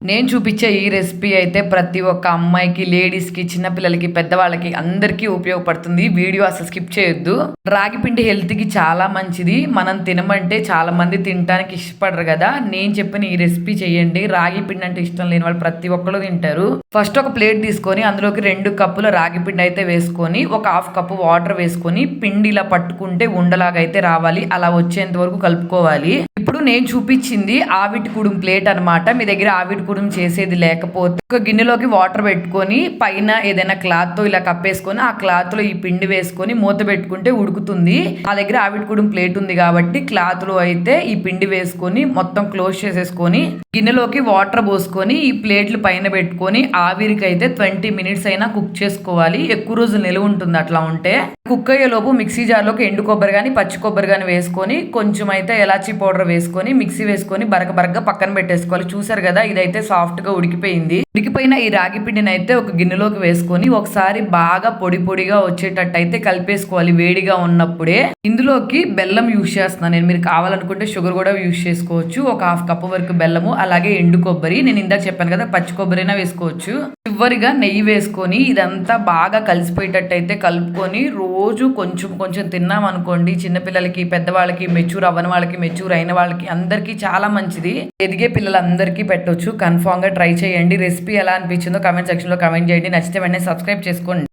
నేను చూపించే ఈ రెసిపీ అయితే ప్రతి ఒక్క అమ్మాయికి, లేడీస్‌కి, చిన్న పిల్లలకి, పెద్దవాళ్ళకి అందరికీ ఉపయోగపడుతుంది. వీడియో అసలు స్కిప్ చేయొద్దు. రాగి పిండి హెల్త్‌కి చాలా మంచిది. మనం తినమంటే చాలా మంది తినటానికి ఇష్టపడరు కదా! నేను చెప్పిన ఈ రెసిపీ చేయండి. రాగి పిండి అంటే ఇష్టం లేని వాళ్ళు ప్రతి ఒక్కళ్ళు తింటారు. ఫస్ట్ ఒక ప్లేట్ తీసుకొని అందులోకి 2 కప్పుల రాగి పిండి అయితే వేసుకొని, ఒక హాఫ్ కప్పు వాటర్ వేసుకొని పిండి ఇలా పట్టుకుంటే ఉండలాగా అయితే రావాలి. అలా వచ్చేంత వరకు కలుపుకోవాలి. ఇప్పుడు నేను చూపించింది ఆవిటి కుడుం ప్లేట్ అనమాట. మీ దగ్గర ఆవిటి కుడుం చేసేది లేకపోతే ఒక గిన్నెలోకి వాటర్ పెట్టుకొని పైన ఏదైనా క్లాత్తో ఇలా కప్పేసుకొని ఆ క్లాత్లో ఈ పిండి వేసుకొని మూత పెట్టుకుంటే ఉడుకుతుంది. నా దగ్గర ఆవిటి కుడుం ప్లేట్ ఉంది కాబట్టి క్లాత్లో అయితే ఈ పిండి వేసుకొని మొత్తం క్లోజ్ చేసేసుకొని గిన్నెలోకి వాటర్ పోసుకొని ఈ ప్లేట్లు పైన పెట్టుకొని ఆవిరికి అయితే 20 మినిట్స్ అయినా కుక్ చేసుకోవాలి. ఎక్కువ రోజులు నిలువ ఉంటుంది అట్లా ఉంటే. కుక్ అయ్యేలోపు మిక్సీ జార్లోకి ఎండు కొబ్బరి కానీ పచ్చి కొబ్బరి కానీ వేసుకొని కొంచెం అయితే ఎలాచీ పౌడర్ వేసుకొని మిక్సీ వేసుకొని బరకగా పక్కన పెట్టేసుకోవాలి. చూసారు కదా, ఇదైతే సాఫ్ట్గా ఉడికిపోయింది. ఉడికిపోయిన ఈ రాగి పిండిని అయితే ఒక గిన్నెలోకి వేసుకొని ఒకసారి బాగా పొడి పొడిగా వచ్చేటట్టు అయితే కలిపేసుకోవాలి వేడిగా ఉన్నప్పుడే. ఇందులోకి బెల్లం యూజ్ చేస్తున్నాను నేను. మీరు కావాలనుకుంటే షుగర్ కూడా యూజ్ చేసుకోవచ్చు. ఒక హాఫ్ కప్ వరకు బెల్లము, అలాగే ఎండు కొబ్బరి, నేను ఇందాక చెప్పాను కదా పచ్చి కొబ్బరైనా వేసుకోవచ్చు. చివరిగా నెయ్యి వేసుకొని ఇదంతా బాగా కలిసిపోయేటట్టు అయితే కలుపుకొని రోజు కొంచెం కొంచెం తిన్నాం అనుకోండి, చిన్నపిల్లలకి, పెద్దవాళ్ళకి, మెచ్యూర్ అవ్వని వాళ్ళకి, మెచ్యూర్ అయిన వాళ్ళకి అందరికీ చాలా మంచిది. ఎదిగే పిల్లలందరికీ పెట్టొచ్చు. కన్ఫామ్ గా ట్రై చేయండి. రెసిపీ ఎలా అనిపించిందో కామెంట్ సెక్షన్ లో కామెంట్ చేయండి. నచ్చితే వెంటనే సబ్స్క్రైబ్ చేసుకోండి.